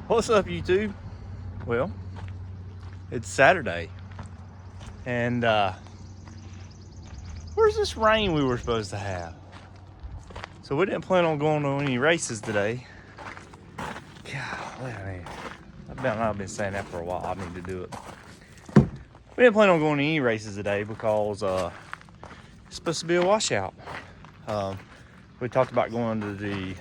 What's up, YouTube? Well, it's Saturday, and where's this rain we were supposed to have? So we didn't plan on going to any races today. God, I've been saying that for a while. I need to do it. We didn't plan on going to any races today because it's supposed to be a washout. We talked about going to the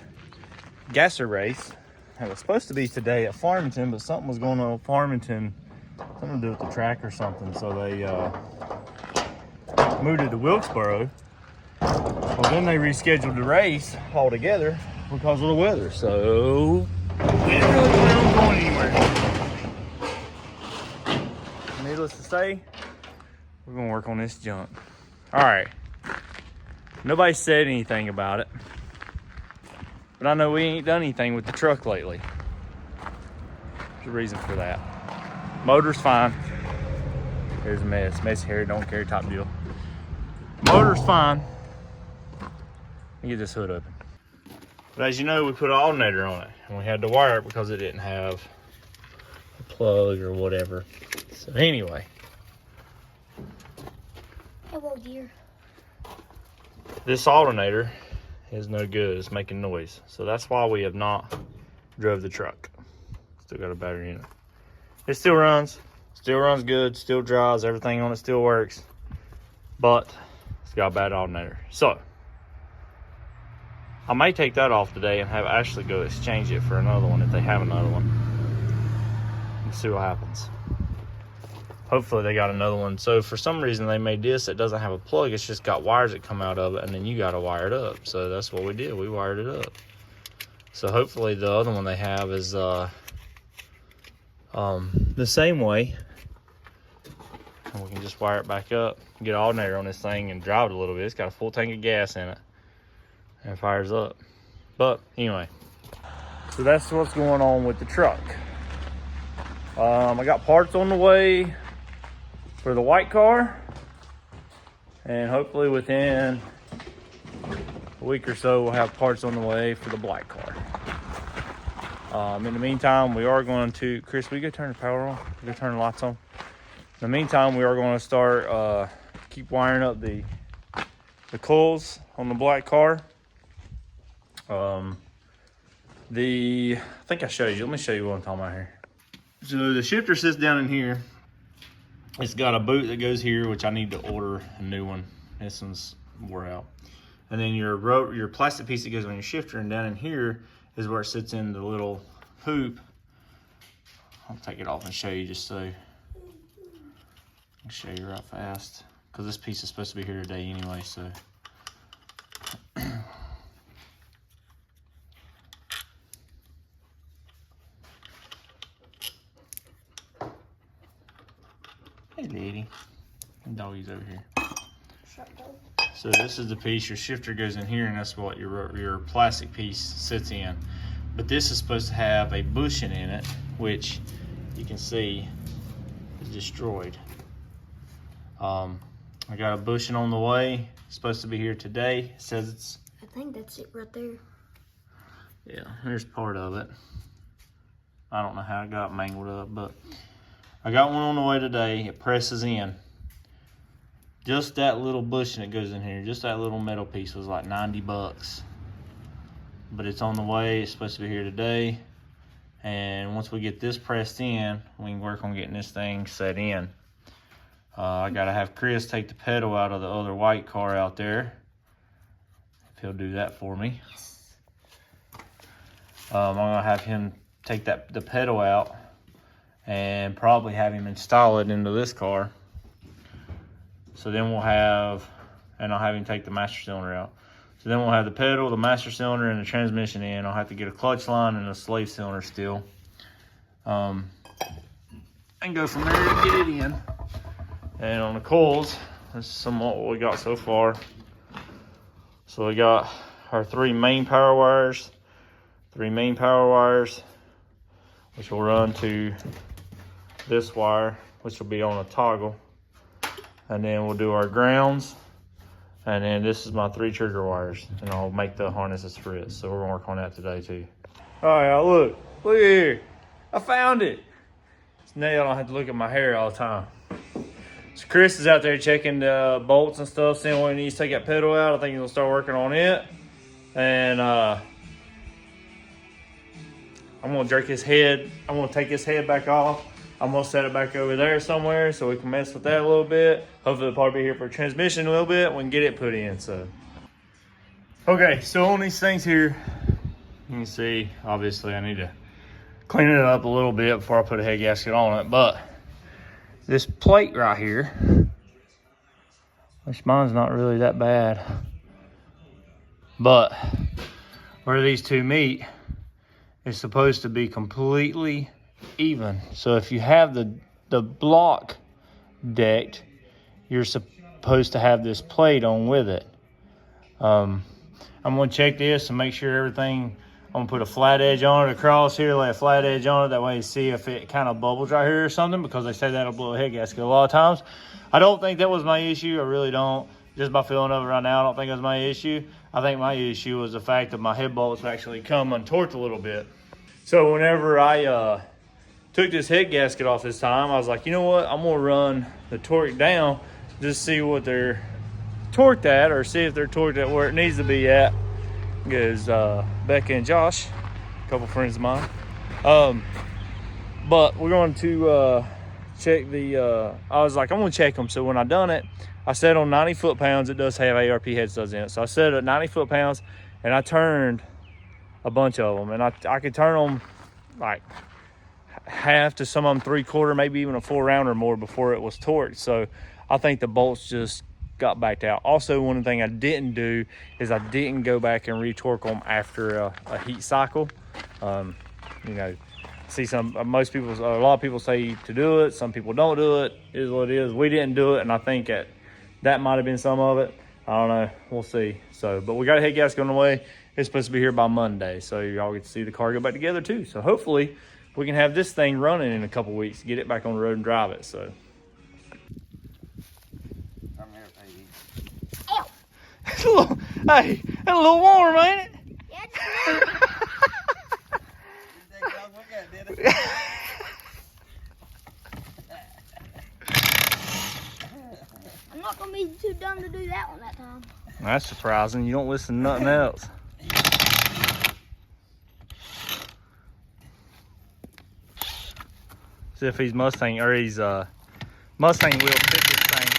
Gasser race. It was supposed to be today at Farmington, but something was going on at Farmington, something to do with the track or something. So they moved it to Wilkesboro. Well, then they rescheduled the race altogether because of the weather. So we didn't really plan on going anywhere. Needless to say, we're gonna work on this junk. All right. Nobody said anything about it. But I know we ain't done anything with the truck lately. There's a reason for that. Motor's fine. Here's a mess. Messy hair, don't care top deal. Motor's fine. Let me get this hood open. But as you know, we put an alternator on it. And we had to wire it because it didn't have a plug or whatever. So anyway. Hello, dear. This alternator is no good. It's making noise. So that's why we have not drove the truck. Still got a battery in it. It still runs good, still drives, everything on it still works. But it's got a bad alternator. So I may take that off today and have Ashley go exchange it for another one if they have another one. Let's see what happens. Hopefully they got another one. So for some reason they made this, it doesn't have a plug. It's just got wires that come out of it, and then you got to wire it up. So that's what we did. We wired it up. So hopefully the other one they have is the same way. And we can just wire it back up, get an alternator on this thing and drive it a little bit. It's got a full tank of gas in it and it fires up. But anyway, so that's what's going on with the truck. I got parts on the way for the white car, and hopefully within a week or so we'll have parts on the way for the black car. In the meantime, we are going to, Chris, will you go turn the power on? Go turn the lights on. In the meantime, we are going to start keep wiring up the coils on the black car. I think I showed you. Let me show you what I'm talking about here. So the shifter sits down in here. It's got a boot that goes here, which I need to order a new one. This one's wore out. And then your plastic piece that goes on your shifter, and down in here is where it sits in the little hoop. I'll take it off and show you just so I'll show you right fast. Because this piece is supposed to be here today anyway, so. Hey, lady. Doggy's over here. So this is the piece. Your shifter goes in here, and that's what your plastic piece sits in. But this is supposed to have a bushing in it, which you can see is destroyed. I got a bushing on the way. It's supposed to be here today. It says it's. I think that's it right there. Yeah, here's part of it. I don't know how it got mangled up, but I got one on the way today. It presses in. Just that little bushing that goes in here, just that little metal piece was like 90 bucks. But it's on the way. It's supposed to be here today. And once we get this pressed in, we can work on getting this thing set in. I gotta have Chris take the pedal out of the other white car out there. If he'll do that for me. Yes. I'm gonna have him take the pedal out and probably have him install it into this car. So then we'll have, and I'll have him take the master cylinder out. So then we'll have the pedal, the master cylinder, and the transmission in. I'll have to get a clutch line and a slave cylinder still. And go from there to get it in. And on the coils, this is somewhat what we got so far. So we got our three main power wires, which will run to this wire, which will be on a toggle. And then we'll do our grounds. And then this is my 3 trigger wires, and I'll make the harnesses for it. So we're gonna work on that today too. All right, look here. I found it. So now y'all don't have to look at my hair all the time. So Chris is out there checking the bolts and stuff, seeing what he needs to take that pedal out. I think he's gonna start working on it. And I'm gonna jerk his head. I'm gonna take his head back off. I'm gonna set it back over there somewhere so we can mess with that a little bit. Hopefully it'll probably be here for transmission a little bit. We can get it put in, so. Okay, so on these things here, you can see, obviously I need to clean it up a little bit before I put a head gasket on it, but this plate right here, which mine's not really that bad, but where these two meet is supposed to be completely even. So if you have the block decked, you're supposed to have this plate on with it. I'm gonna check this and make sure everything, I'm gonna put a flat edge on it across here, lay a flat edge on it, that way you see if it kind of bubbles right here or something, because they say that'll blow a head gasket a lot of times. I don't think that was my issue, I really don't. Just by feeling of it right now, I don't think it was my issue. I think my issue was the fact that my head bolts actually come untorqued a little bit. So whenever I took this head gasket off this time, I was like, you know what, I'm gonna run the torque down, just see what they're torqued at, or see if they're torqued at where it needs to be at. Because Becca and Josh, a couple friends of mine, but we're going to check the, I was like, I'm gonna check them. So when I done it, I set on 90 foot-pounds. It does have ARP head studs in it. So I set it at 90 foot-pounds, and I turned a bunch of them. And I could turn them like half to some of them 3/4, maybe even a full round or more before it was torqued. So I think the bolts just got backed out. Also, one thing I didn't do is I didn't go back and retorque them after a heat cycle. You know, see a lot of people say to do it. Some people don't do it. It is what it is. We didn't do it, and I think that might have been some of it. I don't know. We'll see. So, but we got a head gasket on the way. It's supposed to be here by Monday, so y'all get to see the car go back together too. So hopefully we can have this thing running in a couple weeks, get it back on the road and drive it. So. Hey, that's a little warm, ain't it? Yeah, I'm not gonna be too dumb to do that one that time. That's surprising. You don't listen to nothing else. See if he's Mustang will fit this thing.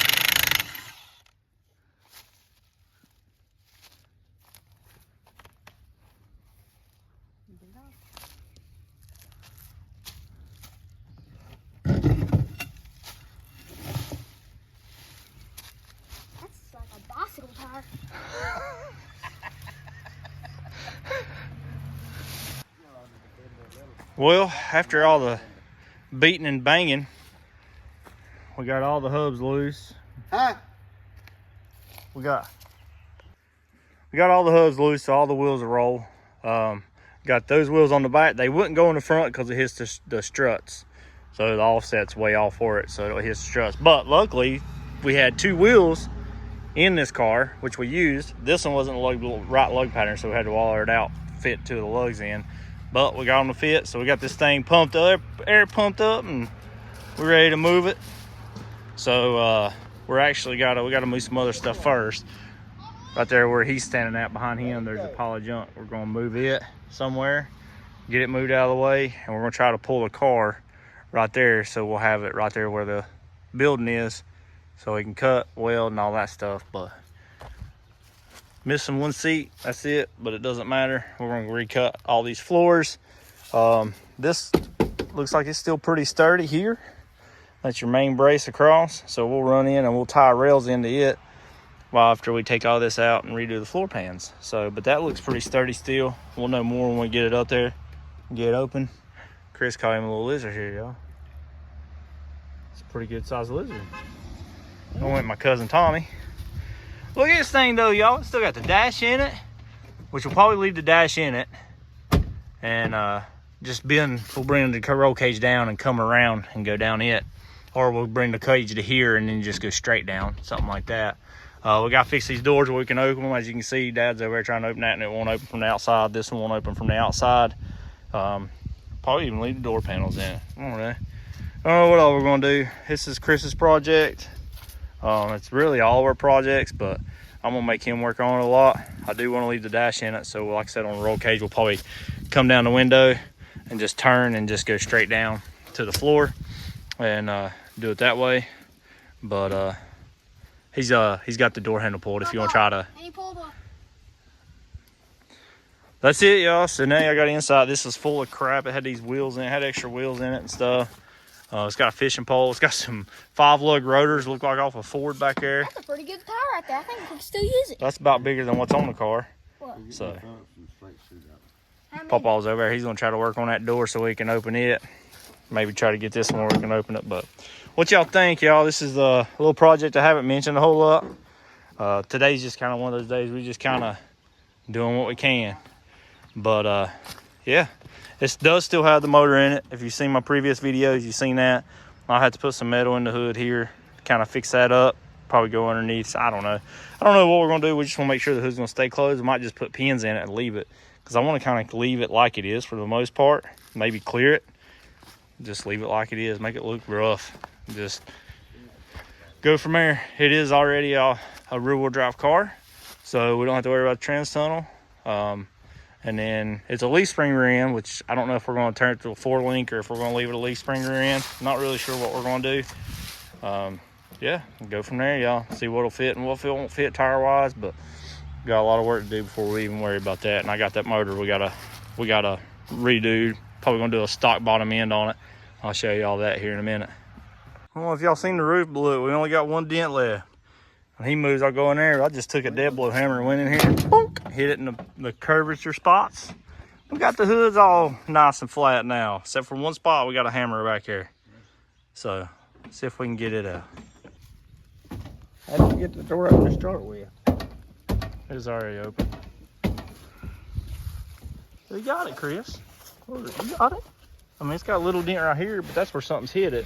That's like a bicycle tire. Well, after all the beating and banging, we got all the hubs loose. Huh? We got all the hubs loose, so all the wheels will roll. Got those wheels on the back. They wouldn't go in the front because it hits the struts. So the offset's way off for it, so it'll hit the struts. But luckily, we had two wheels in this car, which we used. This one wasn't the right lug pattern, so we had to waller it out, fit two of the lugs in. But we got them to fit, so we got this thing pumped up, air pumped up, and we're ready to move it. So we gotta move some other stuff first. Right there where he's standing at behind him, there's a pile of junk. We're gonna move it somewhere, get it moved out of the way, and we're gonna try to pull the car right there, so we'll have it right there where the building is, so we can cut, weld, and all that stuff. But missing one seat, that's it, but it doesn't matter. We're gonna recut all these floors. This looks like it's still pretty sturdy here. That's your main brace across, so we'll run in and we'll tie rails into it after we take all this out and redo the floor pans. So, but that looks pretty sturdy still. We'll know more when we get it up there, get it open. Chris caught him a little lizard here, y'all. It's a pretty good sized lizard. I went with my cousin Tommy. Look at this thing though, y'all. It's still got the dash in it, which will probably leave the dash in it. And we'll bring the roll cage down and come around and go down it. Or we'll bring the cage to here and then just go straight down, something like that. We got to fix these doors where we can open them. As you can see, Dad's over there trying to open that and it won't open from the outside. This one won't open from the outside. Probably even leave the door panels in it. I don't know. I don't know what all we're gonna do. This is Chris's project. It's really all of our projects, but I'm gonna make him work on it a lot. I do want to leave the dash in it, so like I said, on the roll cage, we'll probably come down the window and just turn and just go straight down to the floor and do it that way. But he's got the door handle pulled if you want to try to. And he pulled up. That's it, y'all. So now I got inside. This is full of crap. It had these wheels in it, had extra wheels in it and stuff. It's got a fishing pole. It's got some 5-lug rotors, look like off a Ford back there. That's a pretty good car right there. I think we can still use it. That's about bigger than what's on the car. What? So Pawpaw's over there. He's gonna try to work on that door so we can open it. Maybe try to get this one where we can open it. But what y'all think, y'all? This is a little project I haven't mentioned a whole lot. Today's just kind of one of those days we just kind of doing what we can. But yeah, this does still have the motor in it. If you've seen my previous videos, you've seen that. I'll have to put some metal in the hood here to kind of fix that up. Probably go underneath. I don't know. I don't know what we're gonna do. We just want to make sure the hood's gonna stay closed. We might just put pins in it and leave it, because I want to kind of leave it like it is for the most part. Maybe clear it. Just leave it like it is. Make it look rough. Just go from there. It is already a rear-wheel drive car, so we don't have to worry about the trans tunnel. And then it's a leaf spring rear end, which I don't know if we're going to turn it to a 4-link or if we're going to leave it a leaf spring rear end. Not really sure what we're going to do. Yeah, go from there, y'all. See what'll fit and what won't fit tire-wise, but got a lot of work to do before we even worry about that. And I got that motor we gotta redo. Probably gonna do a stock bottom end on it. I'll show you all that here in a minute. I don't know if y'all seen the roof blew. We only got one dent left. When he moves, I'll go in there. I just took a dead blow hammer and went in here, bonk, hit it in the curvature spots. We got the hoods all nice and flat now, except for one spot we got a hammer back here. So, see if we can get it out. How did you get the door open to start with? It's already open. You got it, Chris. You got it? I mean, it's got a little dent right here, but that's where something's hit it.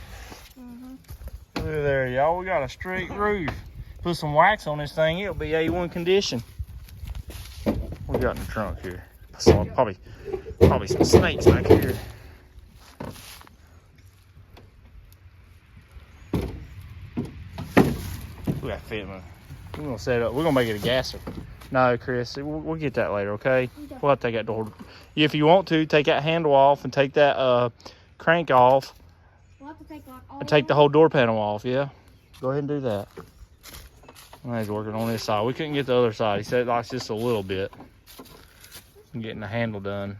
Look there, y'all. We got a straight roof. Put some wax on this thing, it'll be A1 condition. What we got in the trunk here? So probably some snakes back here. We got fitment. We're gonna set it up. We're gonna make it a gasser. No, Chris, we'll get that later, okay? We'll have to take that door. If you want to, take that handle off and take that crank off. We'll have to take like all And take the whole door panel off, yeah? Go ahead and do that. He's working on this side. We couldn't get the other side. He said it likes just a little bit. I'm getting the handle done.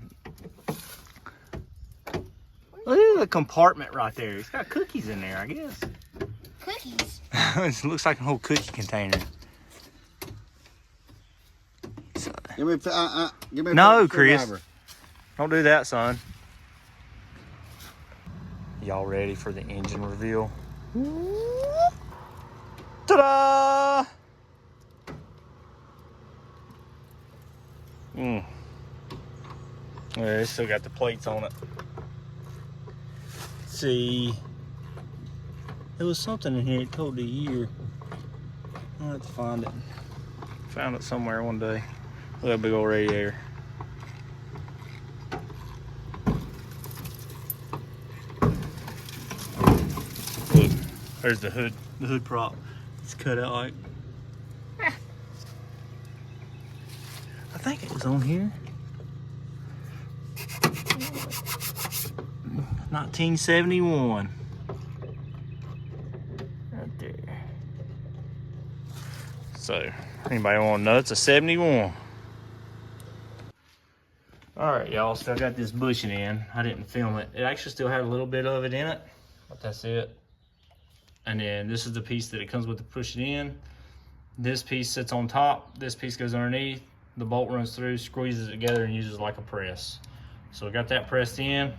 Look at the compartment right there. It's got cookies in there, I guess. cookies. It looks like a whole cookie container. So, Give me no, Chris. Don't do that, son. Y'all ready for the engine reveal? Ta-da! Yeah, it's still got the plates on it. Let's see. There was something in here that told the year. I'll have to find it. Found it somewhere one day. Look at that big old radiator. Look, there's the hood prop. It's cut out like. I think it was on here. 1971. Right there. So, anybody want to know? It's a 71. Alright, y'all. Still got this bushing in. I didn't film it. It actually still had a little bit of it in it. But that's it. And then this is the piece that it comes with to push it in. This piece sits on top. This piece goes underneath. The bolt runs through, squeezes it together, and uses it like a press. So we got that pressed in.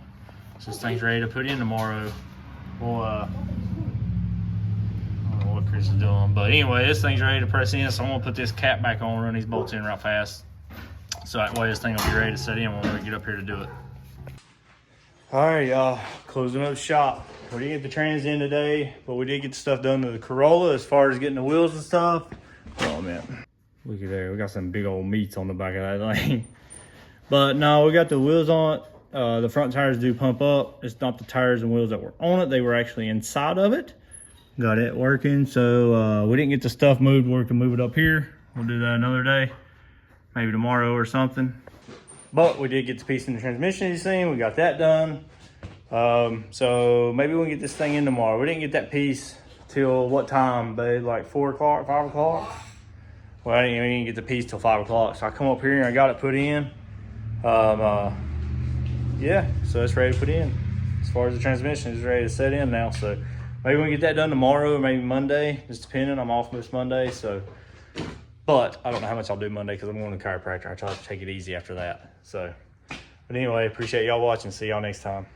So this thing's ready to put in tomorrow. We'll, I don't know what Chris is doing. But anyway, this thing's ready to press in. So I'm going to put this cap back on, run these bolts in right fast. So that way this thing will be ready to set in when we get up here to do it. All right, y'all. Closing up shop. We didn't get the trans in today, but we did get the stuff done to the Corolla as far as getting the wheels and stuff. Oh, man. Look at there. We got some big old meats on the back of that thing. But no, we got the wheels on it. The front tires do pump up. It's not the tires and wheels that were on it. They were actually inside of it. Got it working. So we didn't get the stuff moved where we can move it up here. We'll do that another day, maybe tomorrow or something. But we did get the piece in the transmission you seen. We got that done. So maybe we'll get this thing in tomorrow. We didn't get that piece till what time, babe? Like 4 o'clock, 5 o'clock? Well, we didn't get the piece till 5 o'clock. So I come up here and I got it put in. Yeah, so it's ready to put in. As far as the transmission is ready to set in now. So maybe we can get that done tomorrow or maybe Monday, just depending. I'm off this Monday, so. But I don't know how much I'll do Monday because I'm going to chiropractor. I try to take it easy after that. So, but anyway, appreciate y'all watching. See y'all next time.